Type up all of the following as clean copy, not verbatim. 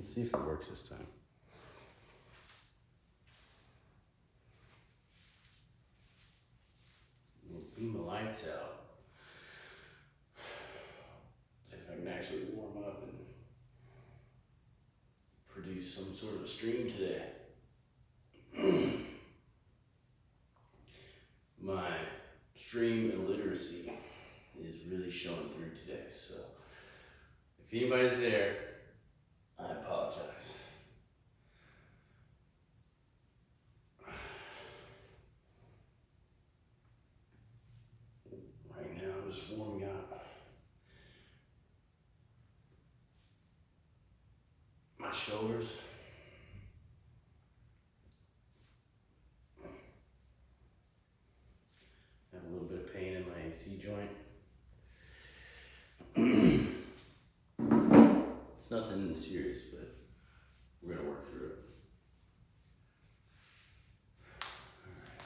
Let's see if it works this time. We'll beam the lights out. See if I can actually warm up and produce some sort of a stream today. My stream illiteracy is really showing through today, so if anybody's there, I apologize. Right now, I'm just warming up my shoulders. Have a little bit of pain in my AC joint. It's nothing serious, but we're gonna work through it. Alright.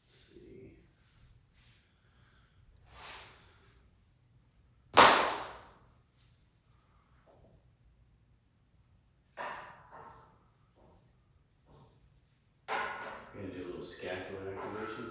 Let's see. We're gonna do a little scapular activation.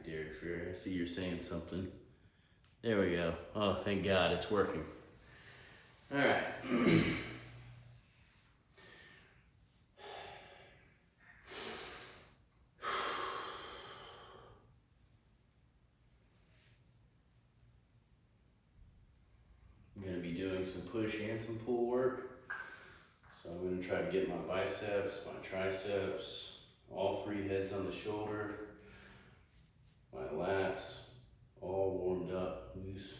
Dairy Fury, I see you're saying something. There we go. Oh, thank God, it's working. All right. I'm gonna be doing some push and some pull work. So I'm gonna try to get my biceps, my triceps, all three heads on the shoulder, my lats, all warmed up, loose.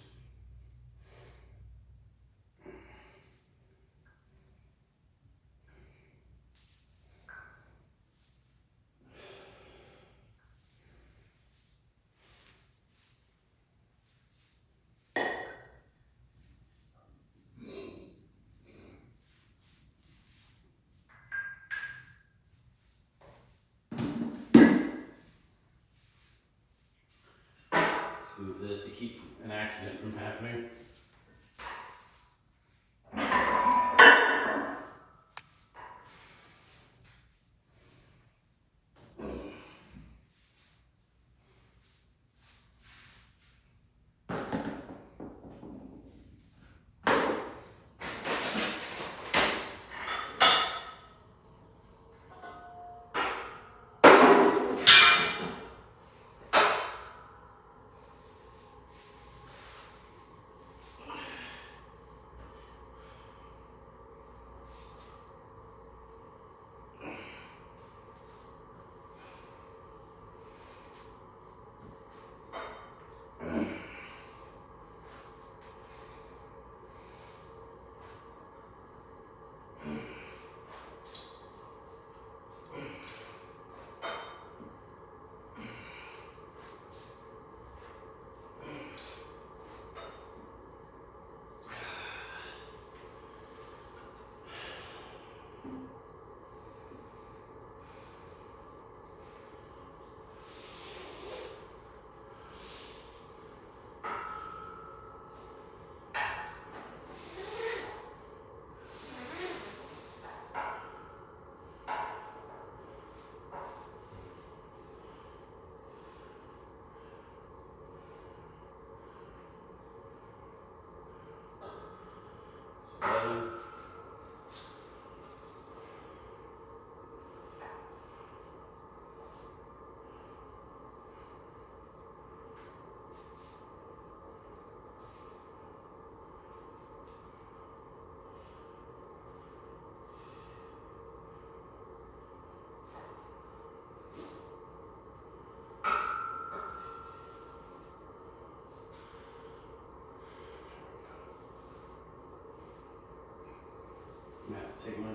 Move this to keep an accident from happening.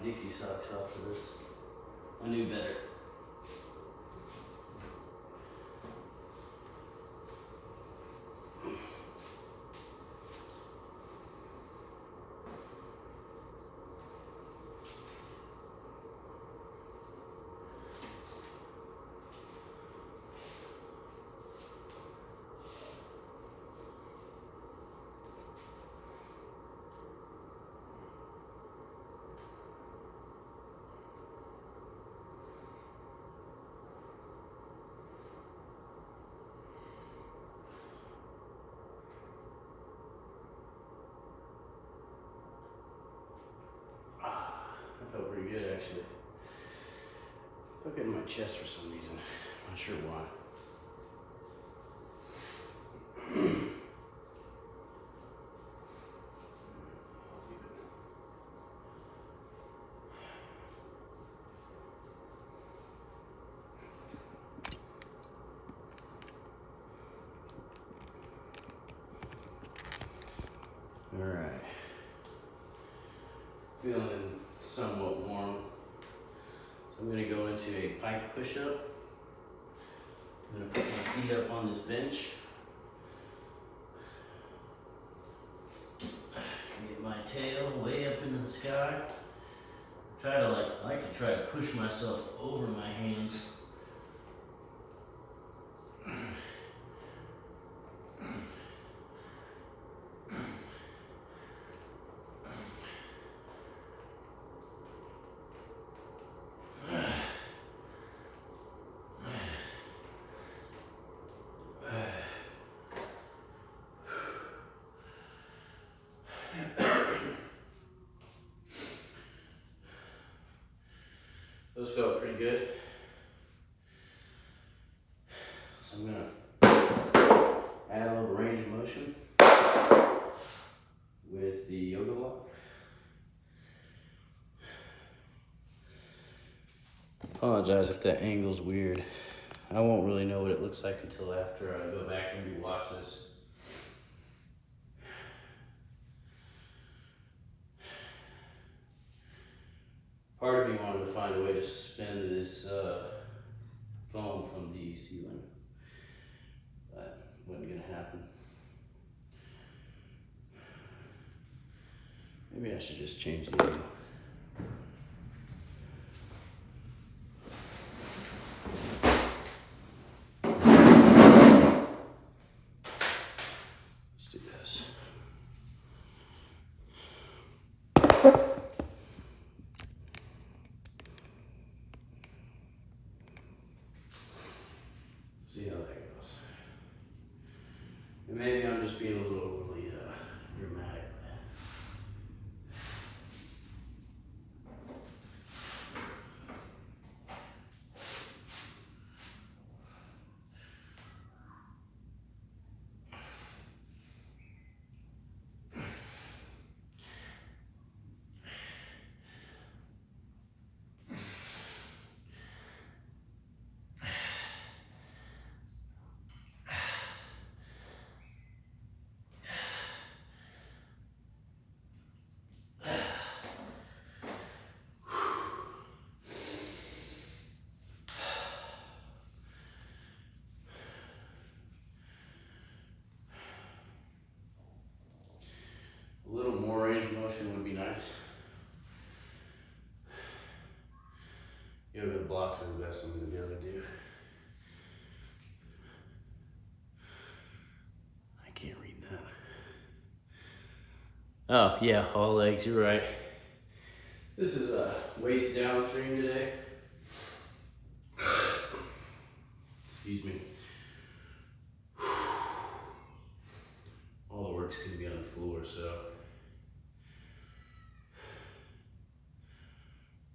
dicky socks off for this. I knew better. That felt pretty good actually. Look at my chest for some reason. Not sure why. All right. Feeling somewhat warm. So I'm gonna go into a pike push-up. I'm gonna put my feet up on this bench. Get my tail way up into the sky. I like to try to push myself over my hands. Those felt pretty good. So I'm gonna add a little range of motion with the yoga block. Apologize if that angle's weird. I won't really know what it looks like until after I go back and rewatch this. Part of me wanted to find a way to suspend this foam from the ceiling, but wasn't gonna happen. Maybe I should just change the angle. Let's do this. See how that goes. And maybe I'm just being a little overly dramatic. A little more range of motion would be nice. Yoga blocks are the best I'm going to be able to do. I can't read that. Oh, yeah, all legs, you're right. This is a waist downstream today. Excuse me. All the work's going to be on the floor, so.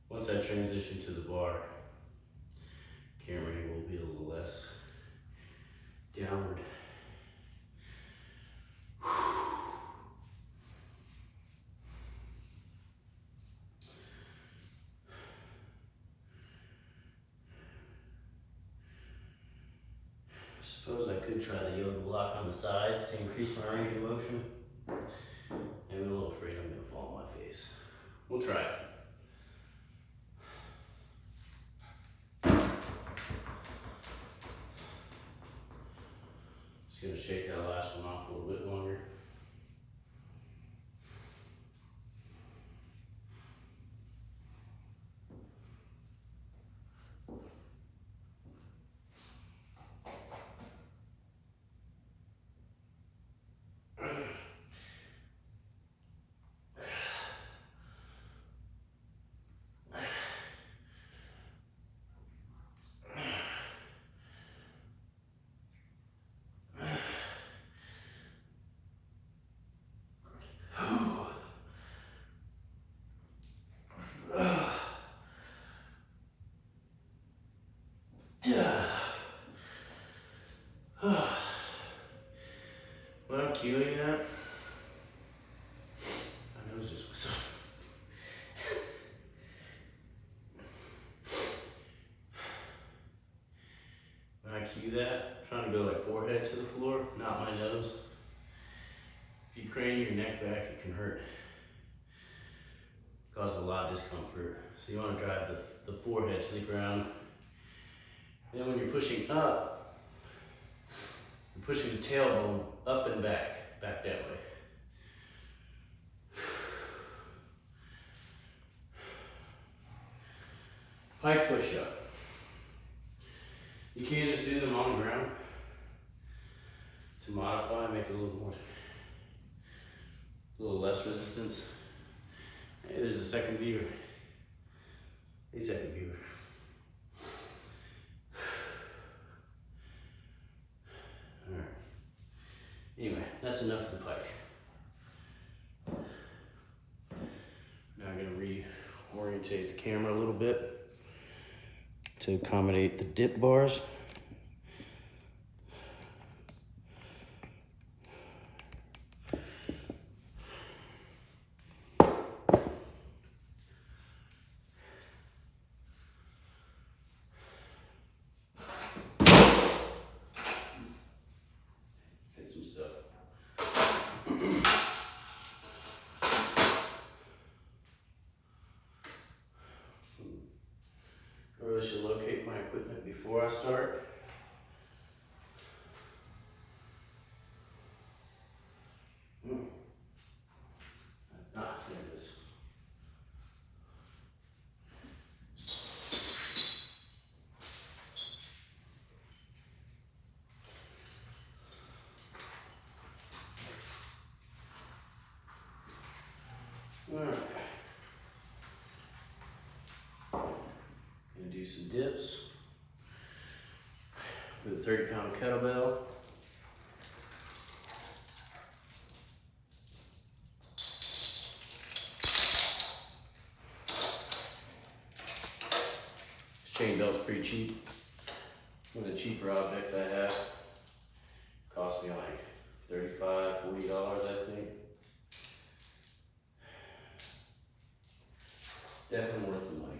Once I transition to the bar, camera angle will be a little less downward. I suppose I could try the yoga block on the sides to increase my range of motion. I'm a little afraid I'm going to fall on my face. We'll try it. Just gonna shake that last one off a little bit longer. When I'm cueing that, my nose just whistled. When I cue that, I'm trying to go like forehead to the floor, not my nose. If you crane your neck back, it can hurt. Cause a lot of discomfort. So you want to drive the forehead to the ground. And then when you're pushing up, you're pushing the tailbone up and back that way. Pike push-up. You can't just do them on the ground. To modify, make it a little less resistance. Hey, there's a second viewer. A second viewer. Alright. Anyway, that's enough of the pike. Now I'm going to reorientate the camera a little bit to accommodate the dip bars. Hit some stuff. I really should locate my equipment before I start. There it is. All right. Gonna do some dips with a 30-pound kettlebell. This chain belt's pretty cheap. One of the cheaper objects I have. Cost me like $35, $40, I think. Definitely worth the money.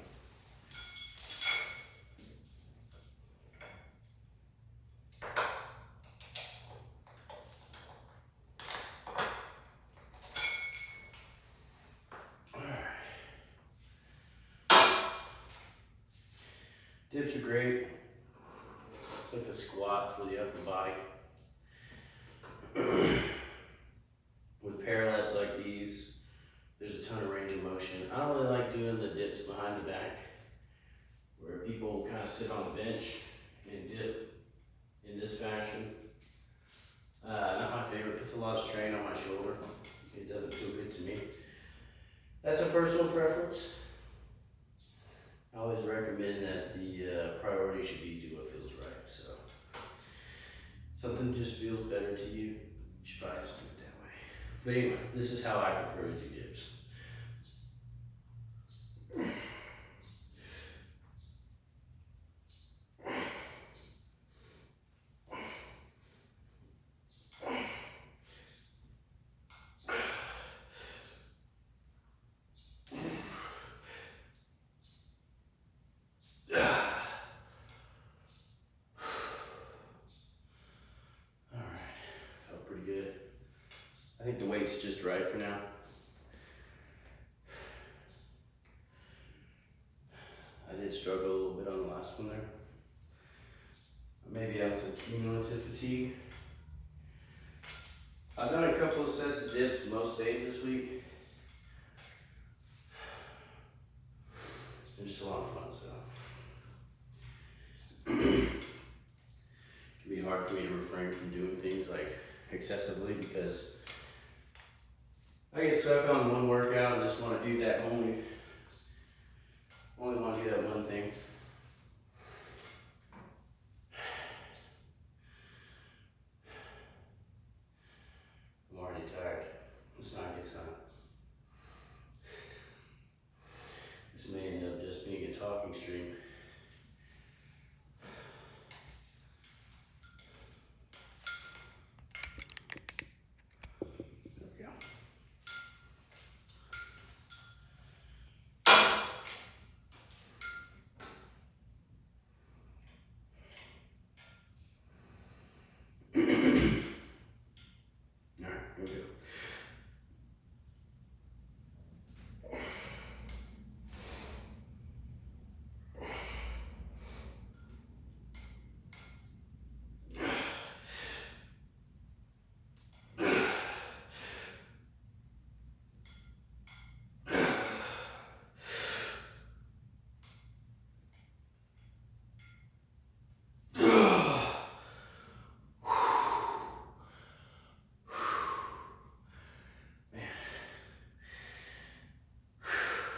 Dips are great. It's like a squat for the upper body. With parallettes like these, there's a ton of range of motion. I don't really like doing the dips behind the back, where people kind of sit on the bench and dip in this fashion. Not my favorite. Puts a lot of strain on my shoulder. It doesn't feel good to me. That's a personal preference. I always recommend that the priority should be do what feels right. So something just feels better to you, you should probably just do it that way. But anyway, this is how I prefer to do dips. I think the weight's just right for now. I did struggle a little bit on the last one there. Maybe I had some cumulative fatigue. I've done a couple of sets of dips most days this week. They're just a lot of fun, so. It can be hard for me to refrain from doing things like excessively because I get stuck on one workout and just want to do that only want to do that one thing. I'm already tired. Let's not get some. This may end up just being a talking stream. There we go. All right, here we go.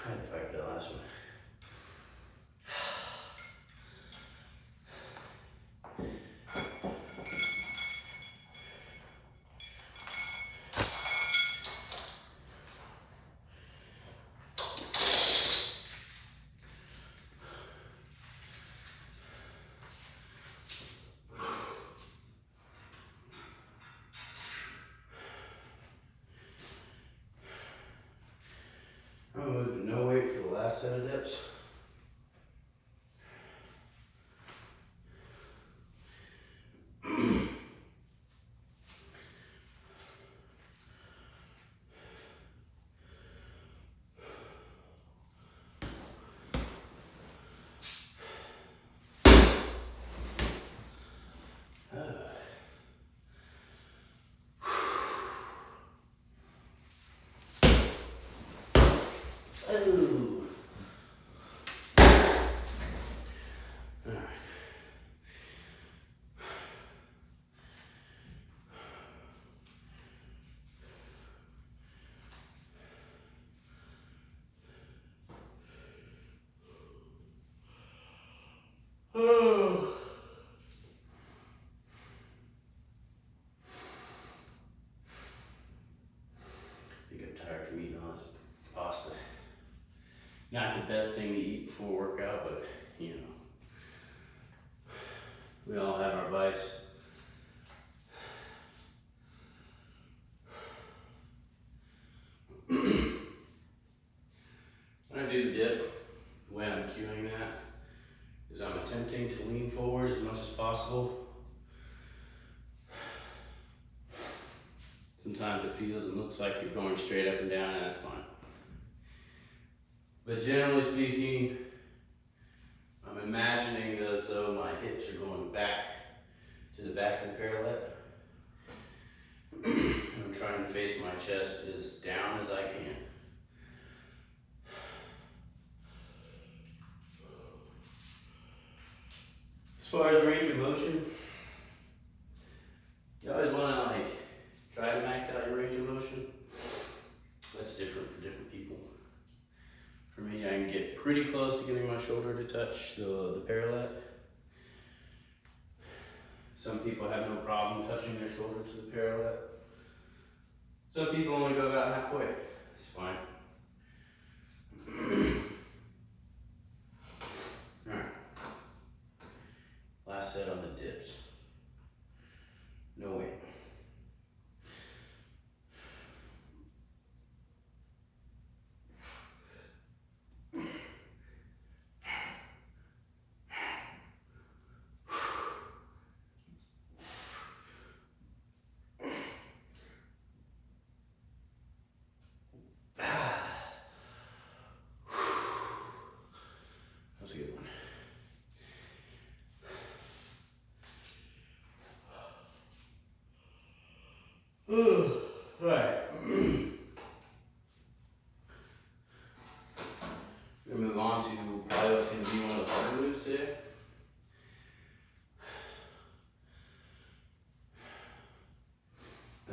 I had to fight for that last one. I'm gonna move to no weight for the last set of dips. Oh. All right. Oh. I think I'm tired from eating all this pasta. Not the best thing to eat before workout, but you know, we all have our vice. When I do the dip, the way I'm cueing that is I'm attempting to lean forward as much as possible. Sometimes it feels and looks like you're going straight up and down, and that's fine. But generally speaking, I'm imagining as though my hips are going back to the back of the parallel. I'm trying to face my chest as down as I can. As far as range of motion, you always want to try to max out your range of motion. That's different for different people. For me, I can get pretty close to getting my shoulder to touch the parallel. Some people have no problem touching their shoulder to the parallel. Some people only go about halfway. It's fine. Alright. Last set on the dips. No weight. That's a good one.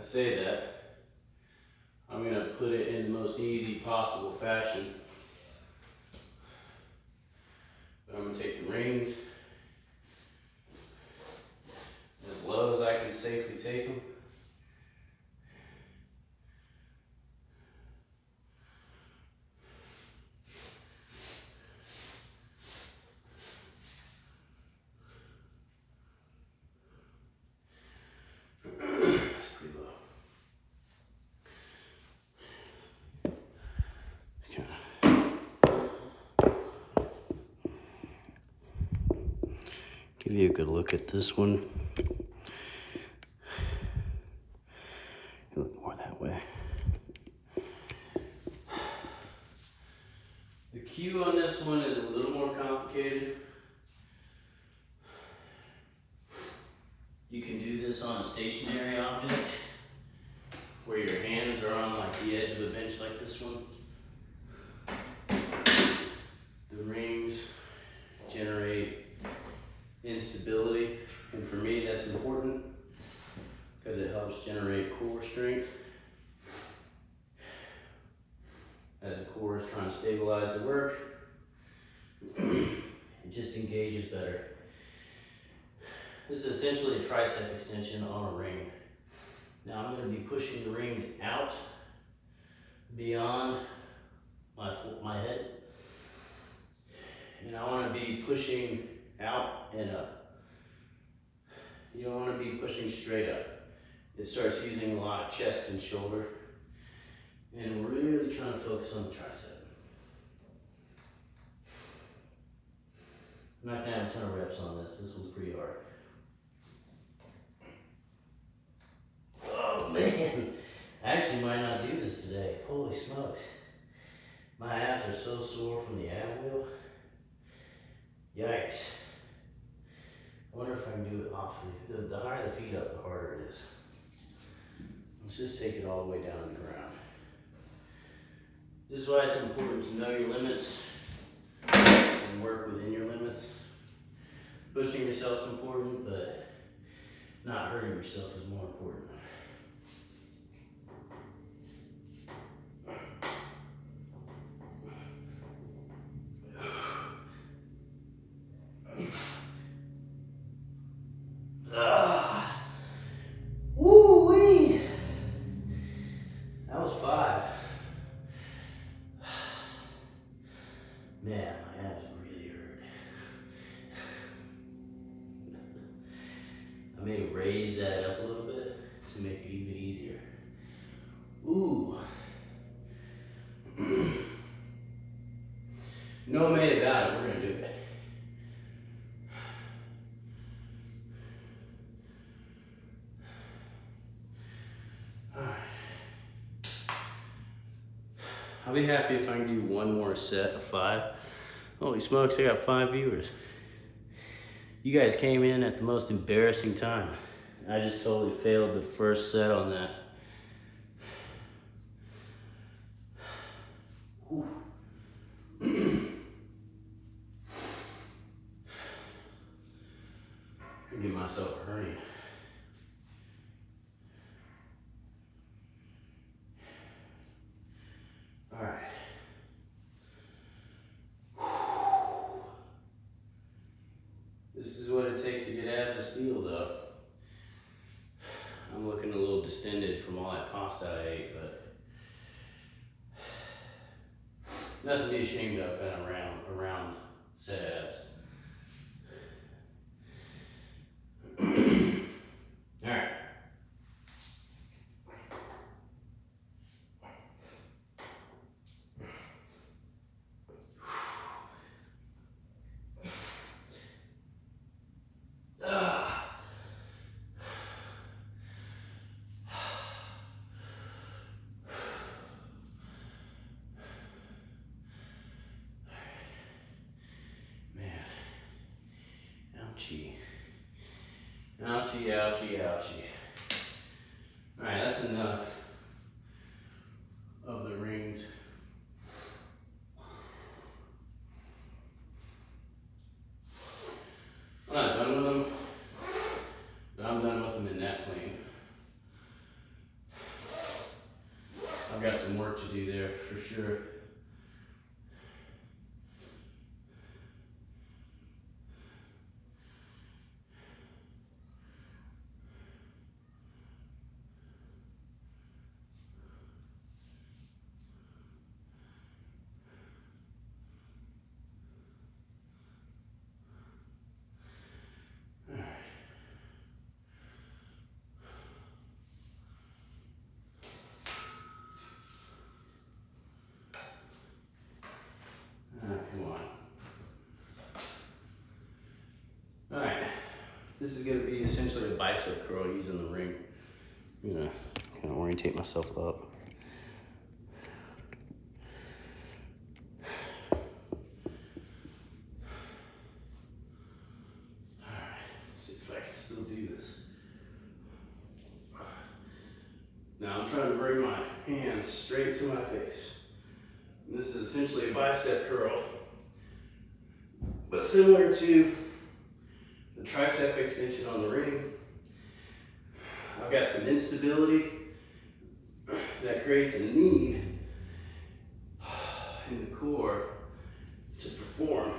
say that, I'm gonna put it in the most easy possible fashion. But I'm gonna take the rings as low as I can safely take them. That's pretty low. Give you a good look at this one. You look more that way. The cue on this one is a little more complicated. You can do this on a stationary object where your hands are on like the edge of a bench like this one. The rings generate instability, and for me that's important because it helps generate core strength as the core is trying to stabilize the work. It just engages better. This is essentially a tricep extension on a ring. Now I'm going to be pushing the rings out beyond my head, and I want to be pushing out and up. You don't want to be pushing straight up. It starts using a lot of chest and shoulder, and we're really trying to focus on the tricep. I'm not going to have a ton of reps on this. This one's pretty hard. Oh man, I actually might not do this today. Holy smokes. My abs are so sore from the ab wheel. Yikes. I wonder if I can do it off the higher the feet up, the harder it is. Let's just take it all the way down to the ground. This is why it's important to know your limits and work within your limits. Pushing yourself is important, but not hurting yourself is more important. Woo-wee! That was 5. Man, my abs really hurt. I may raise that up a little bit to make it even easier. Ooh. No way about it, we're gonna do it. I'll be happy if I can do one more set of 5. Holy smokes, I got 5 viewers. You guys came in at the most embarrassing time. I just totally failed the first set on that. Whew. I give myself a hernia. All right. This is what it takes to get abs of steel, though. I'm looking a little distended from all that pasta I ate, but nothing to be ashamed of and around set abs. All right. Ouchie. Ouchie, ouchie, ouchie. Alright, that's enough of the rings. I'm not done with them, but I'm done with them in that plane. work to do there for sure. Come on. All right, this is gonna be essentially a bicep curl using the ring. I'm gonna kind of orientate myself up. Now I'm trying to bring my hands straight to my face. This is essentially a bicep curl, but similar to the tricep extension on the ring. I've got some instability that creates a need in the core to perform.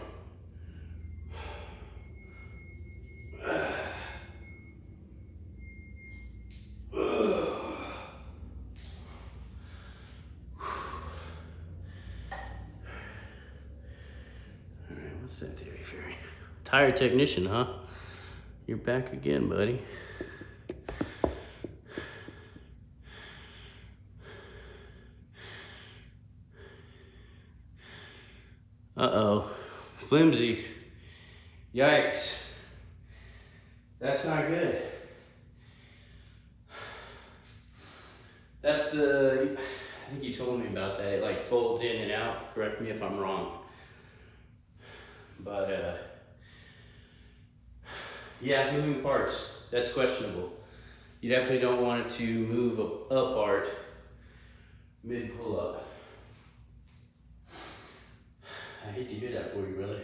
Tire technician, huh? You're back again, buddy. Uh-oh, flimsy. Yikes. That's not good. That's I think you told me about that. It like folds in and out. Correct me if I'm wrong. But, yeah, moving parts, that's questionable. You definitely don't want it to move apart mid-pull-up. I hate to hear that for you, brother.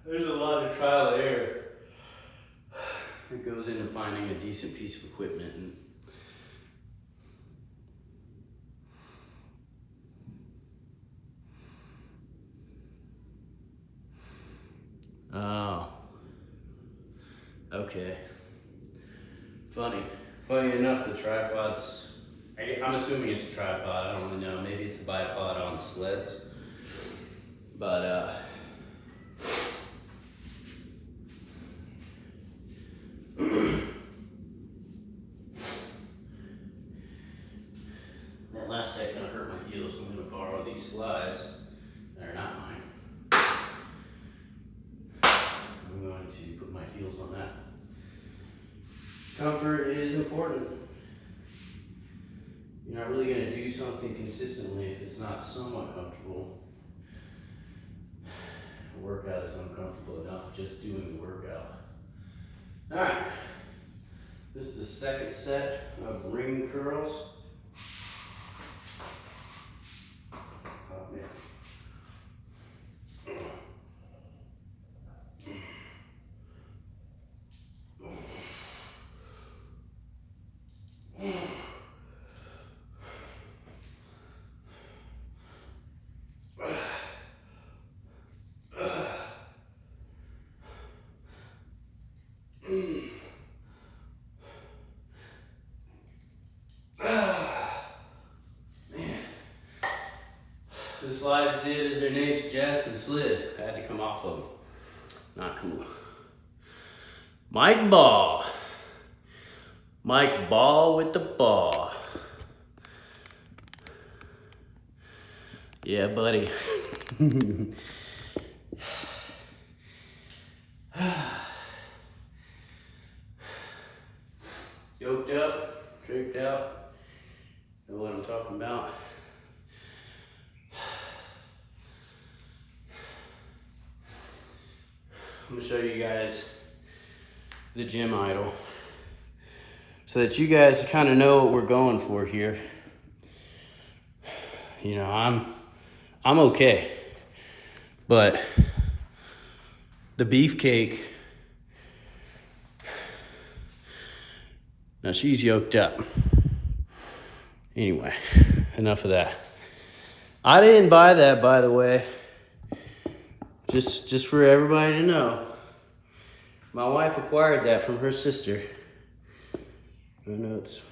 There's a lot of trial and error that goes into finding a decent piece of equipment. And oh, okay. Funny enough, the tripod's, I'm assuming it's a tripod, I don't really know. Maybe it's a bipod on sleds. But, that last set kind of hurt my heels, so I'm going to borrow these slides. They're not mine. I'm going to put my heels on that. Comfort is important. You're not really going to do something consistently if it's not somewhat comfortable. A workout is uncomfortable enough just doing the workout. All right, this is the second set of ring curls. Oh man. The slides did as their name suggests and slid. I had to come off of them. Not cool. Mike Ball. Mike Ball with the ball. Yeah, buddy. Yoked up, draped out. Know what I'm talking about. I'm gonna show you guys the gym idle so that you guys kind of know what we're going for here. You know, I'm okay, But the beefcake, now she's yoked up. Anyway, enough of that. I didn't buy that, by the way. Just for everybody to know. My wife acquired that from her sister. I know it's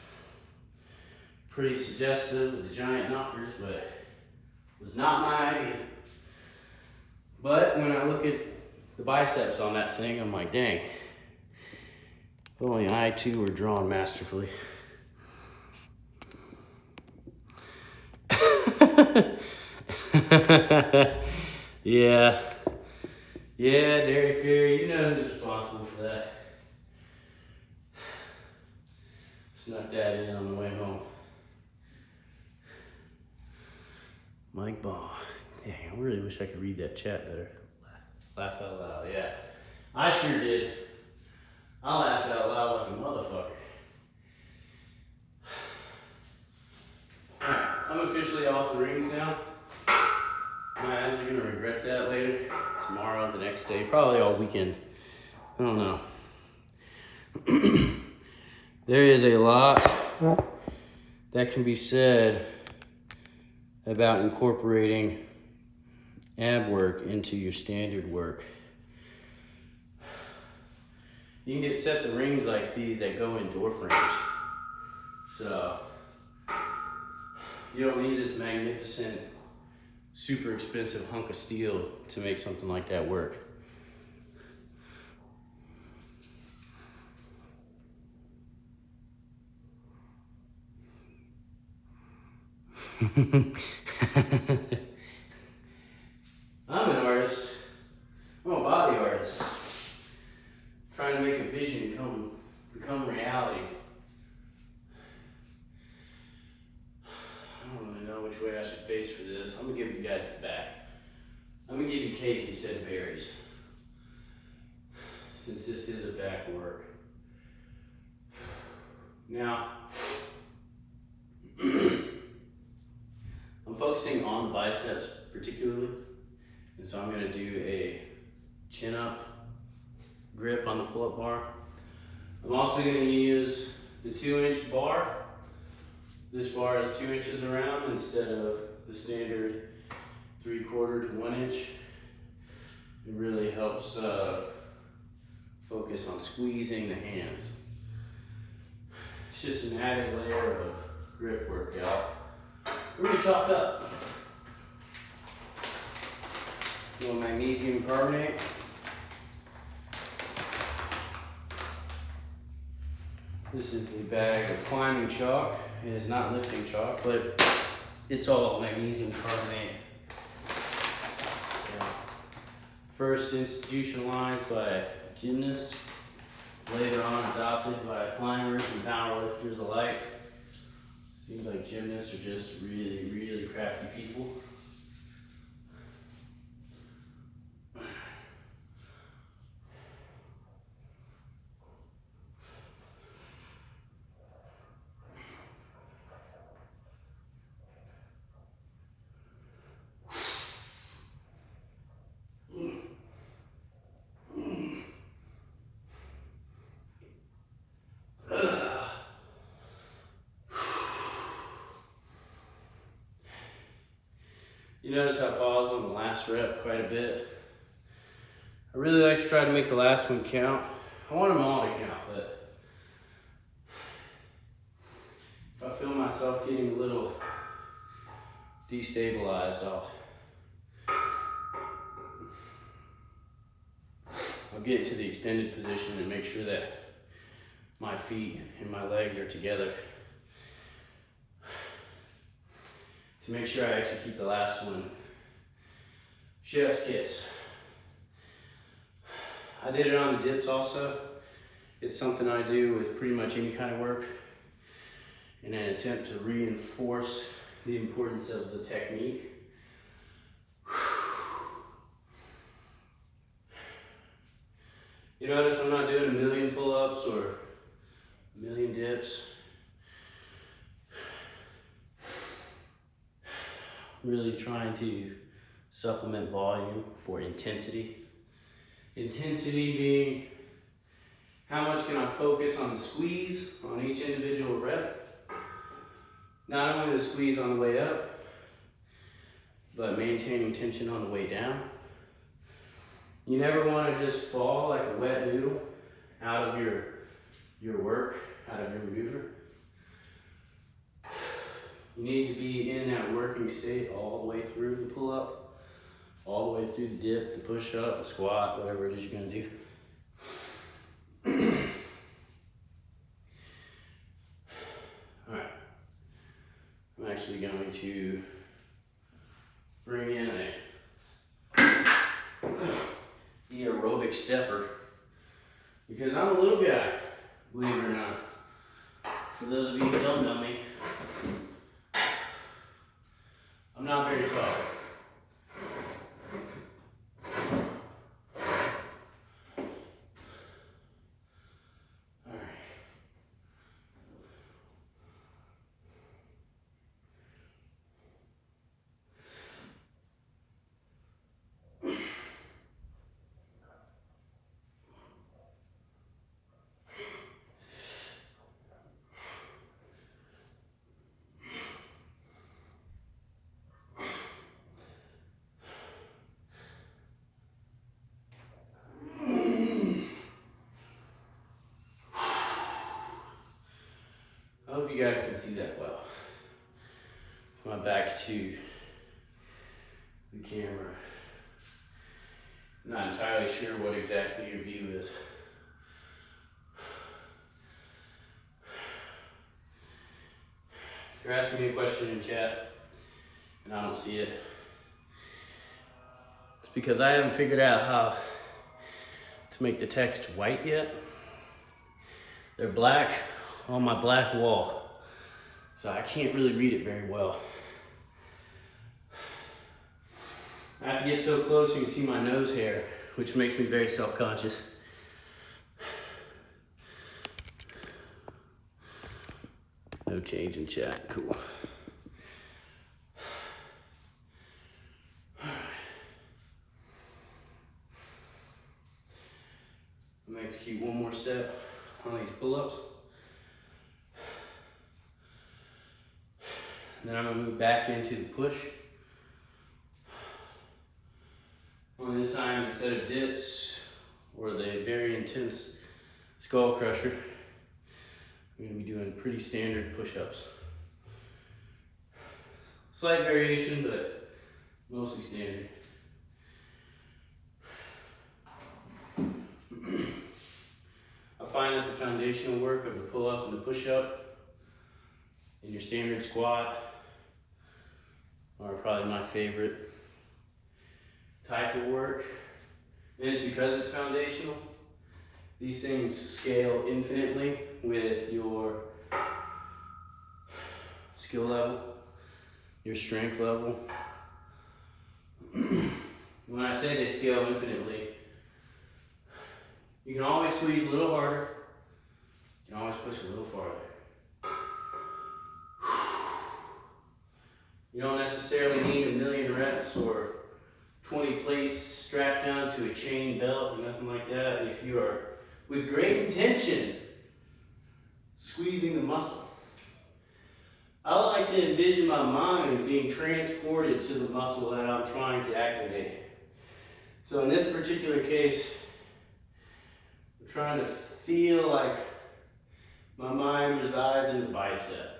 pretty suggestive with the giant knockers, but it was not my idea. But when I look at the biceps on that thing, I'm like, dang. If only I too were drawn masterfully. Yeah. Yeah, Dairy Fury, you know who's responsible for that. Snuck that in on the way home. Mike Ball. Dang, I really wish I could read that chat better. Laugh out loud, yeah. I sure did. I laughed out loud like a motherfucker. Alright, I'm officially off the rings now. My abs are gonna regret that later. Tomorrow, the next day, probably all weekend. I don't know. There is a lot that can be said about incorporating ab work into your standard work. You can get sets of rings like these that go in door frames. So, you don't need this magnificent, super expensive hunk of steel to make something like that work. I'm an artist. I'm a body artist. Trying to make a vision become reality. I don't really know which way I should face for this. I'm gonna give you guys the back. I'm gonna give you cake instead of berries. Since this is a back work. Now, I'm focusing on the biceps particularly. And so I'm gonna do a chin up grip on the pull-up bar. I'm also gonna use the 2-inch bar. This bar is 2 inches around instead of the standard 3/4 to 1 inch. It really helps focus on squeezing the hands. It's just an added layer of grip workout. We're gonna chop up. A little magnesium carbonate. This is a bag of climbing chalk. It is not lifting chalk, but it's all magnesium carbonate. So, first institutionalized by a gymnast, later on adopted by climbers and powerlifters alike. Seems like gymnasts are just really, really crafty people. You notice I paused on the last rep quite a bit. I really like to try to make the last one count. I want them all to count, but if I feel myself getting a little destabilized, I'll get into the extended position and make sure that my feet and my legs are together. To make sure I execute the last one. Chef's kiss. I did it on the dips also. It's something I do with pretty much any kind of work in an attempt to reinforce the importance of the technique. You notice I'm not doing a million pull-ups or a million dips. Really trying to supplement volume for intensity. Intensity being how much can I focus on the squeeze on each individual rep. Not only the squeeze on the way up, but maintaining tension on the way down. You never want to just fall like a wet noodle out of your work, out of your maneuver. You need to be in that working state all the way through the pull-up, all the way through the dip, the push-up, the squat, whatever it is you're going to do. All right. I'm actually going to bring in the aerobic stepper because I'm a little guy, believe it or not. For those of you who don't know me, I'm not very tall. I hope you guys can see that well. My back to the camera. I'm not entirely sure what exactly your view is. If you're asking me a question in chat and I don't see it, it's because I haven't figured out how to make the text white yet. They're black on my black wall, so I can't really read it very well. I have to get so close you can see my nose hair, which makes me very self-conscious. No change in chat, cool. I'm gonna execute one more set on these pull-ups. Then I'm gonna move back into the push. On this time, instead of dips or the very intense skull crusher, I'm gonna be doing pretty standard push-ups. Slight variation, but mostly standard. I find that the foundational work of the pull-up and the push-up and your standard squat are probably my favorite type of work. And it's because it's foundational. These things scale infinitely with your skill level, your strength level. When I say they scale infinitely, you can always squeeze a little harder, you can always push a little farther. You don't necessarily need 1,000,000 reps or 20 plates strapped down to a chain belt or nothing like that if you are, with great intention, squeezing the muscle. I like to envision my mind being transported to the muscle that I'm trying to activate. So in this particular case, I'm trying to feel like my mind resides in the bicep.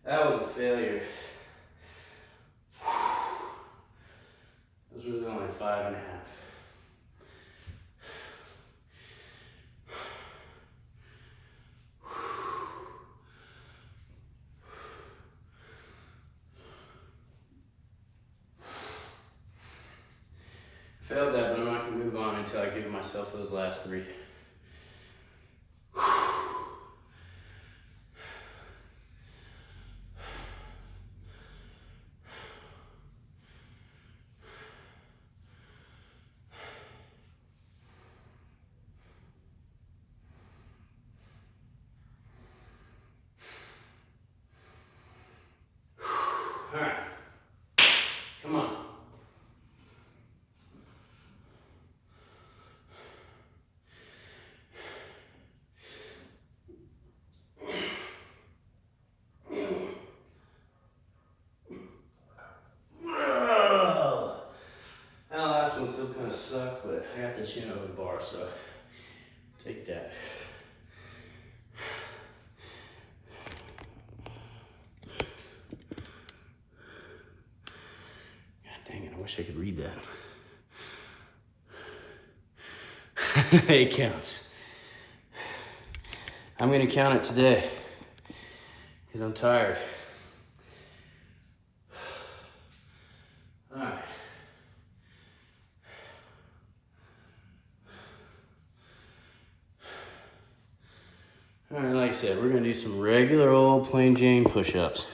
That was a failure. It was really only 5.5. Failed that, but I'm not going to move on until I give myself those last 3. That last one still kind of sucked, but I got the chin over the bar, so take that. God dang it, I wish I could read that. It counts. I'm gonna count it today because I'm tired. All right. All right, like I said, we're gonna do some regular old plain Jane push-ups.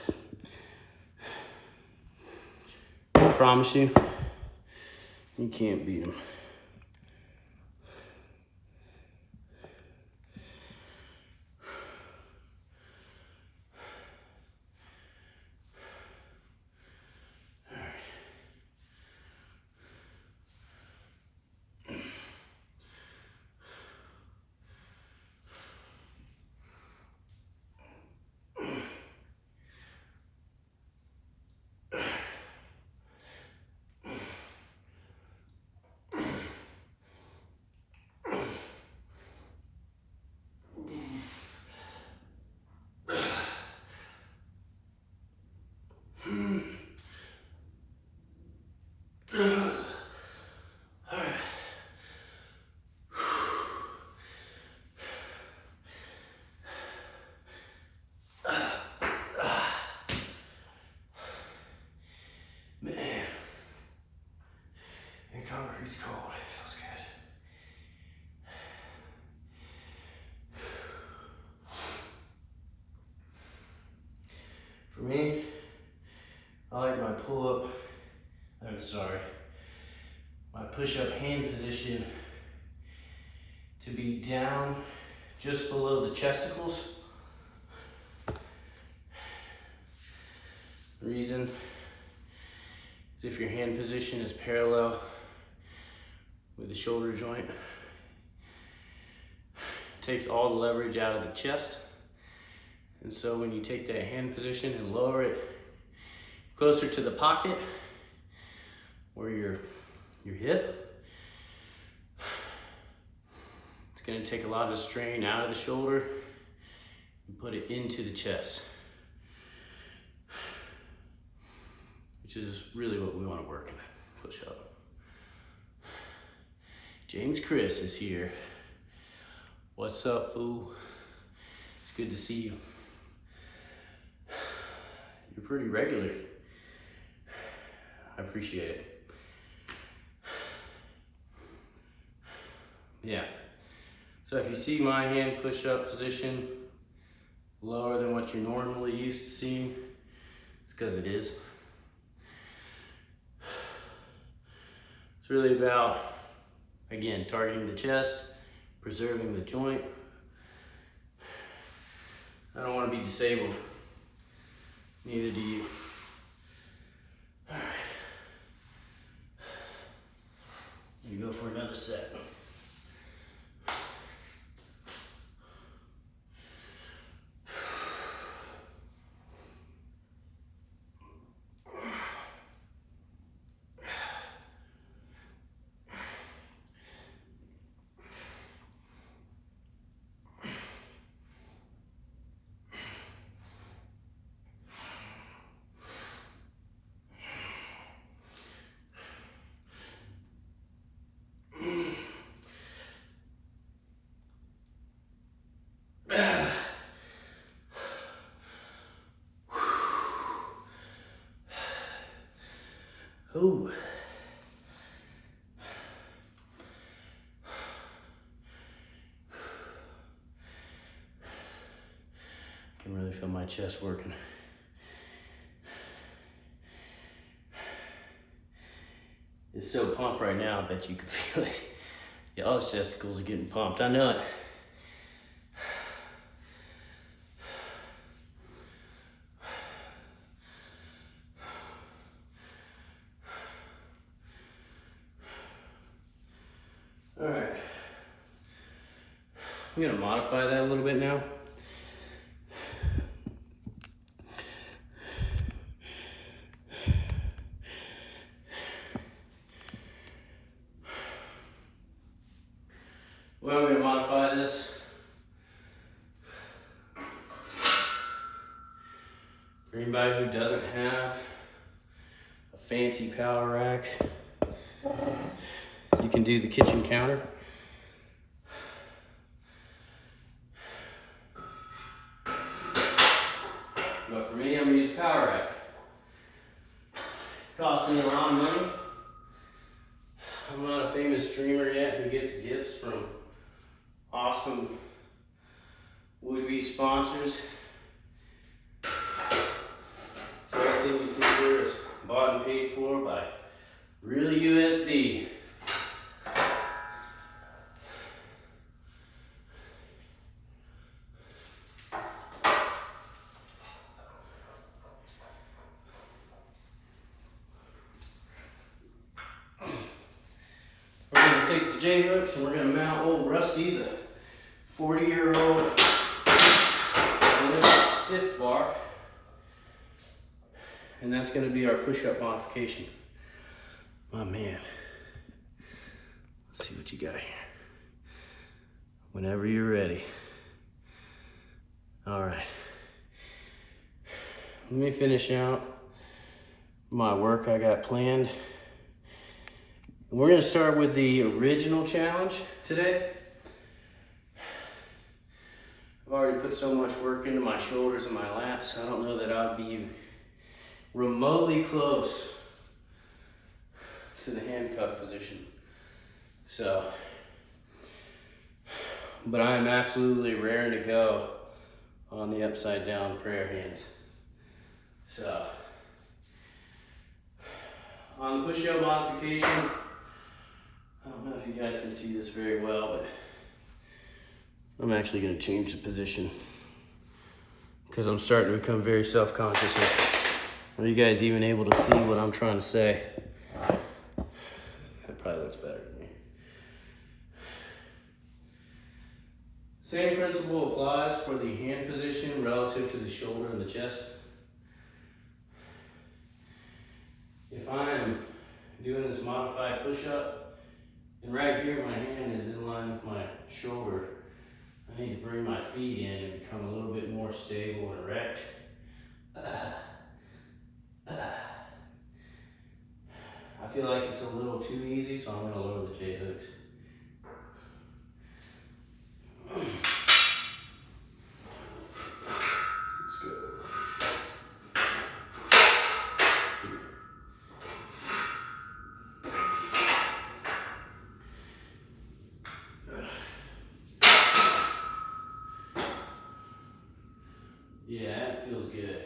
I promise you, you can't beat them. Man, and concrete's cold. It feels good. For me, I like my my push-up hand position to be down just below the chesticles. The reason is if your hand position is parallel with the shoulder joint, it takes all the leverage out of the chest. And so when you take that hand position and lower it closer to the pocket or your hip, it's going to take a lot of the strain out of the shoulder and put it into the chest, which is really what we want to work in push up. James Chris is here. What's up, fool? It's good to see you. You're pretty regular. I appreciate it. Yeah. So if you see my hand push-up position lower than what you're normally used to seeing, it's because it is. It's really about, again, targeting the chest, preserving the joint. I don't want to be disabled. Neither do you. All right. You go for another set. Ooh. I can really feel my chest working. It's so pumped right now, I bet you can feel it. Y'all's testicles are getting pumped, I know it. All right, I'm gonna modify that a little bit now. way I'm gonna modify this, for anybody who doesn't have a fancy power rack, you can do the kitchen counter. But for me, I'm gonna use a power rack. It costs me a lot of money. I'm not a famous streamer yet who gets gifts from awesome would-be sponsors. So everything you see here is bought and paid for by real USD. We're going to take the J-hooks and we're going to mount old Rusty, the 40-year-old stiff bar. And that's going to be our push-up modification. My man. Let's see what you got here. Whenever you're ready. All right. Let me finish out my work I got planned. We're going to start with the original challenge today. I've already put so much work into my shoulders and my lats. I don't know that I'll be remotely close to the handcuff position. So, but I am absolutely raring to go on the upside down prayer hands. So, on the push-up modification, I don't know if you guys can see this very well, but I'm actually going to change the position because I'm starting to become very self-conscious here. Are you guys even able to see what I'm trying to say? That probably looks better to me. Same principle applies for the hand position relative to the shoulder and the chest. If I am doing this modified push-up, and right here my hand is in line with my shoulder, I need to bring my feet in and become a little bit more stable and erect. I feel like it's a little too easy, so I'm going to lower the J-hooks. Let's go. Yeah, that feels good.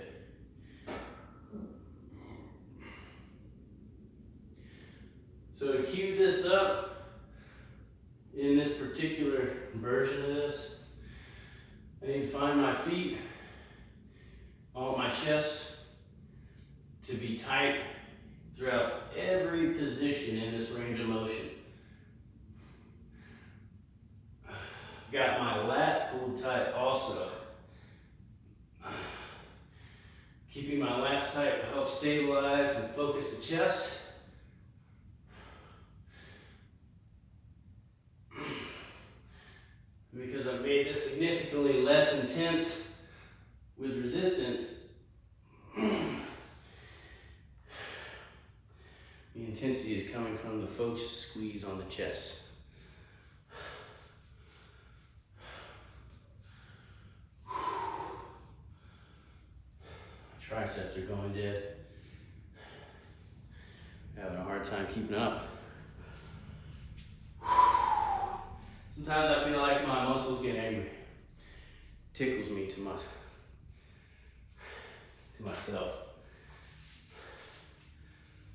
So to cue this up, in this particular version of this, I need to find my feet. I want my chest to be tight throughout every position in this range of motion. I've got my lats pulled tight also. Keeping my lats tight will help stabilize and focus the chest. Because I've made this significantly less intense with resistance, the intensity is coming from the focused squeeze on the chest. Triceps are going dead. Having a hard time keeping up. Sometimes I feel like my muscles get angry. Tickles me to myself.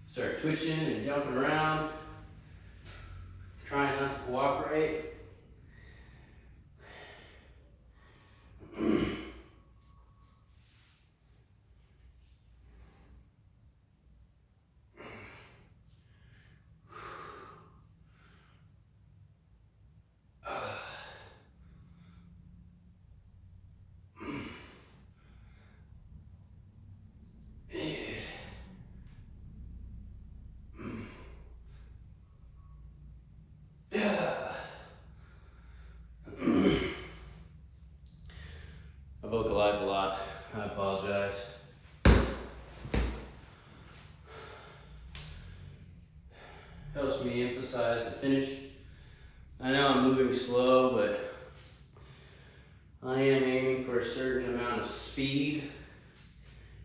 Start twitching and jumping around, trying not to cooperate. emphasize the finish. I know I'm moving slow, but I am aiming for a certain amount of speed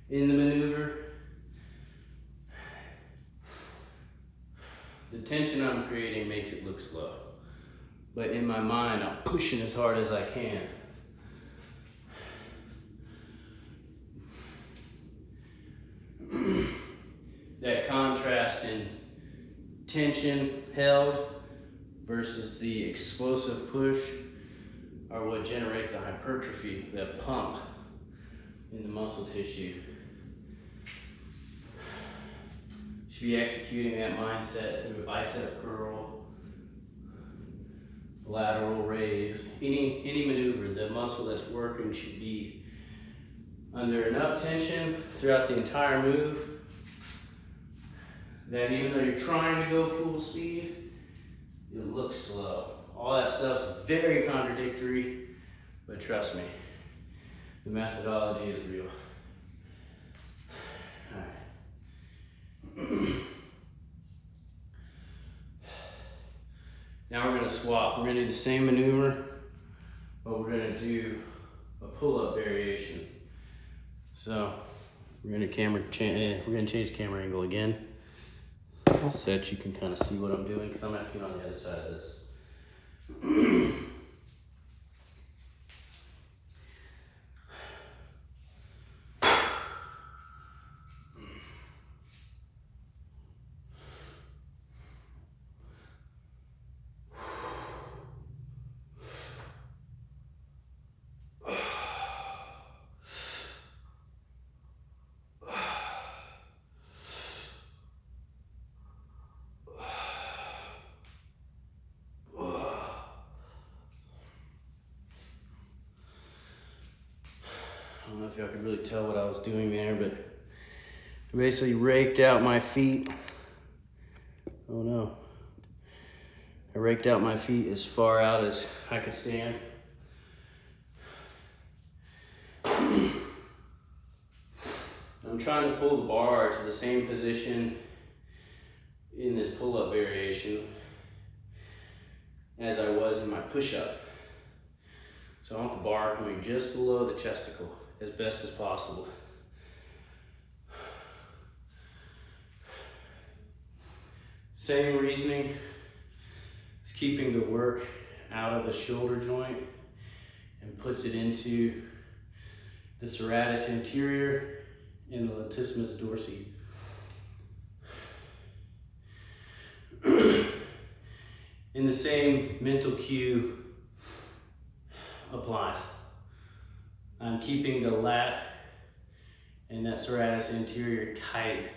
in the maneuver. The tension I'm creating makes it look slow, but in my mind, I'm pushing as hard as I can. That contrast in tension held versus the explosive push are what generate the hypertrophy, that pump in the muscle tissue. Should be executing that mindset through a bicep curl, lateral raise, any maneuver. The muscle that's working should be under enough tension throughout the entire move that even though you're trying to go full speed, it looks slow. All that stuff's very contradictory, but trust me, the methodology is real. All right. Now we're gonna swap. We're gonna do the same maneuver, but we're gonna do a pull-up variation. So we're gonna change camera angle again, so that you can kind of see what I'm doing, because I'm actually on the other side of this. I don't know if y'all could really tell what I was doing there, but I basically raked out my feet. Oh no. I raked out my feet as far out as I could stand. I'm trying to pull the bar to the same position in this pull-up variation as I was in my push-up. So I want the bar coming just below the chesticle as best as possible. Same reasoning is keeping the work out of the shoulder joint and puts it into the serratus anterior and the latissimus dorsi. And the same mental cue applies. I'm keeping the lat and that serratus anterior tight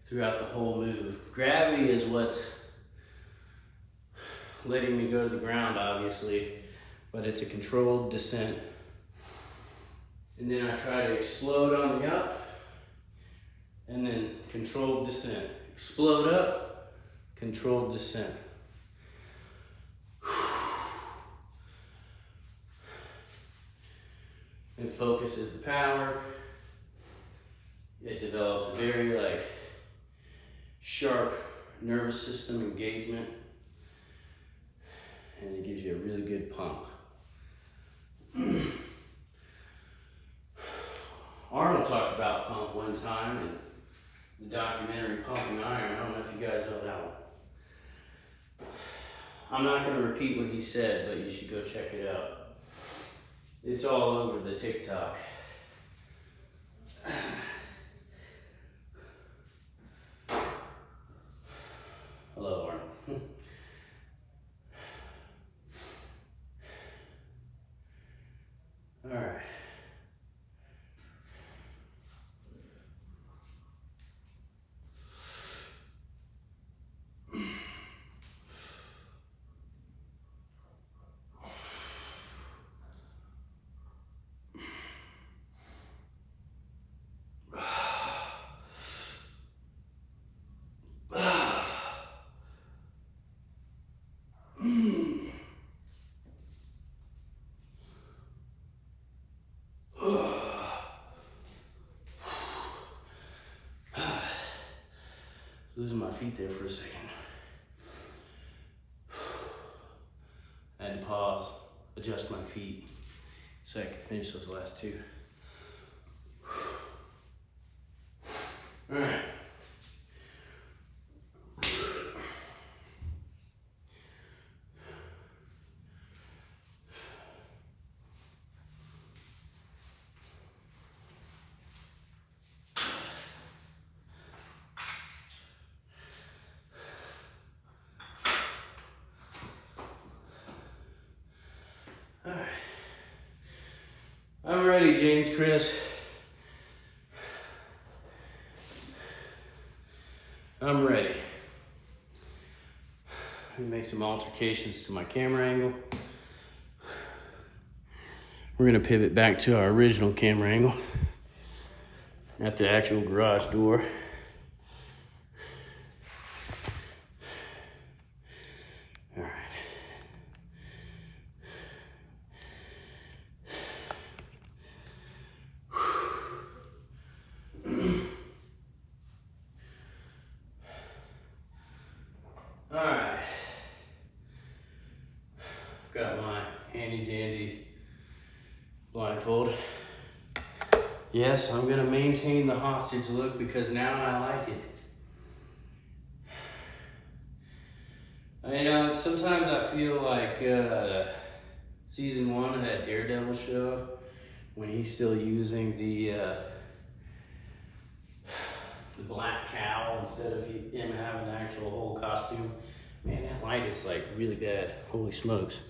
throughout the whole move. Gravity is what's letting me go to the ground, obviously, but it's a controlled descent. And then I try to explode on the up, and then controlled descent. Explode up, controlled descent. It focuses the power. It develops a very sharp nervous system engagement, and it gives you a really good pump. Arnold talked about pump one time in the documentary Pumping Iron. I don't know if you guys know that one. I'm not going to repeat what he said, but you should go check it out. It's all over the TikTok. Hello, Arnold. All right. Losing my feet there for a second. I had to pause, adjust my feet so I could finish those last two. All right. I'm ready, James Chris. I'm ready. Let me make some alterations to my camera angle. We're gonna pivot back to our original camera angle at the actual garage door. All right. All right. Got my handy dandy blindfold. Yes, I'm gonna maintain the hostage look because now I like it. You know, sometimes I feel like season 1 of that Daredevil show, when he's still using the black cowl instead of him having the actual whole costume. Man, that light is like really bad. Holy smokes.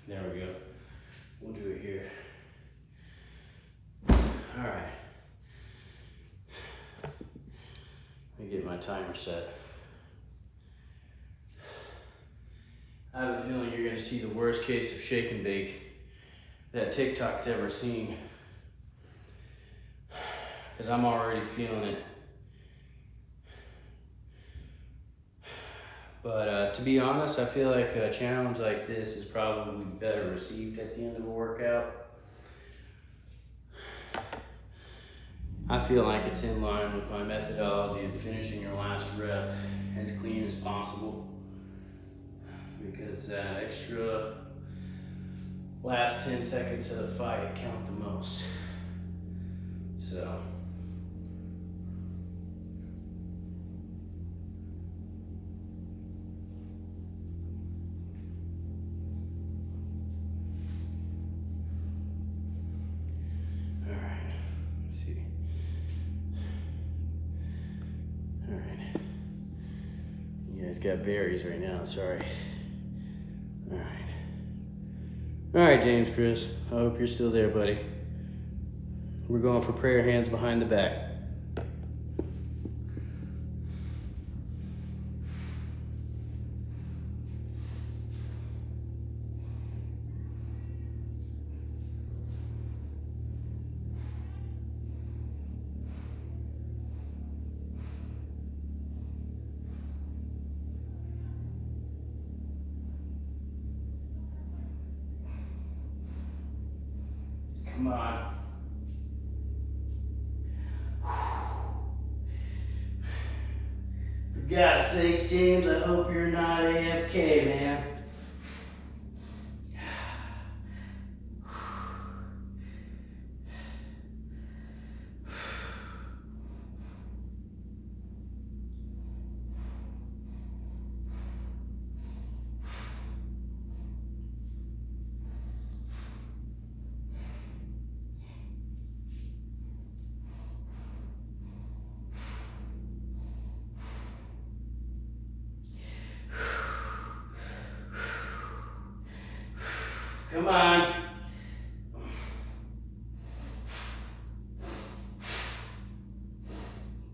There we go. We'll do it here. All right. Let me get my timer set. I have a feeling you're gonna see the worst case of shake and bake that TikTok's ever seen. Because I'm already feeling it. But to be honest, I feel like a challenge like this is probably better received at the end of a workout. I feel like it's in line with my methodology of finishing your last rep as clean as possible. Because that extra last 10 seconds of the fight count the most. So. All right, let's see. All right. You guys got berries right now, sorry. All right. All right, James Chris. I hope you're still there, buddy. We're going for prayer hands behind the back. Come on. For God's sakes, James, I hope you're not AFK, man. Come on.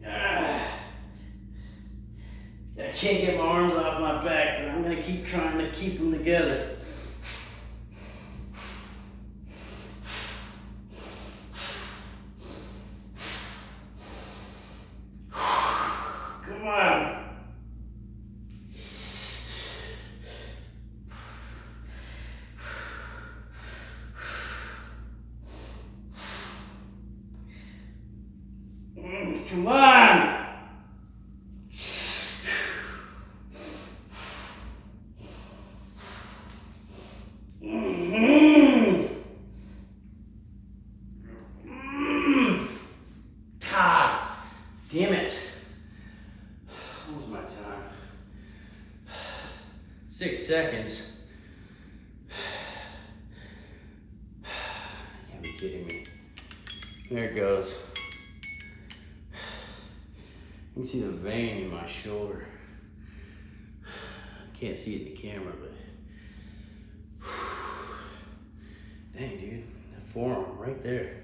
I can't get my arms off my back, but I'm going to keep trying to keep them together. Come on. Come on! Damn it. What was my time? 6 seconds. You can't be kidding me. There it goes. You can see the vein in my shoulder. Can't see it in the camera, but dang, dude, that forearm right there.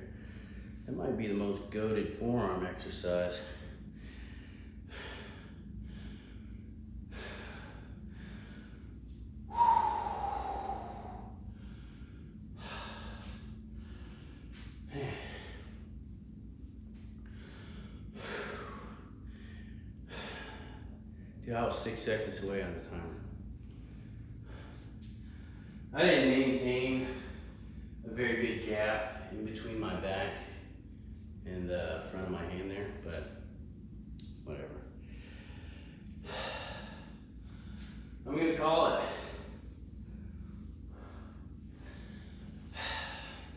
That might be the most goated forearm exercise. Dude, I was 6 seconds away on the timer. I didn't maintain a very good gap in between my back and the front of my hand there, but whatever. I'm gonna call it.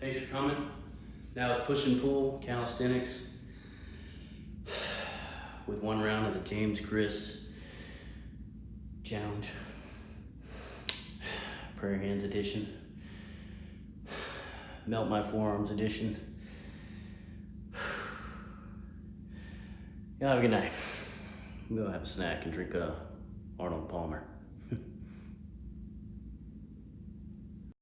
Thanks for coming. Now it's push and pull, calisthenics, with 1 round of the James Chris challenge. Prayer hands edition. Melt my forearms edition. Y'all have a good night. I'm gonna have a snack and drink Arnold Palmer.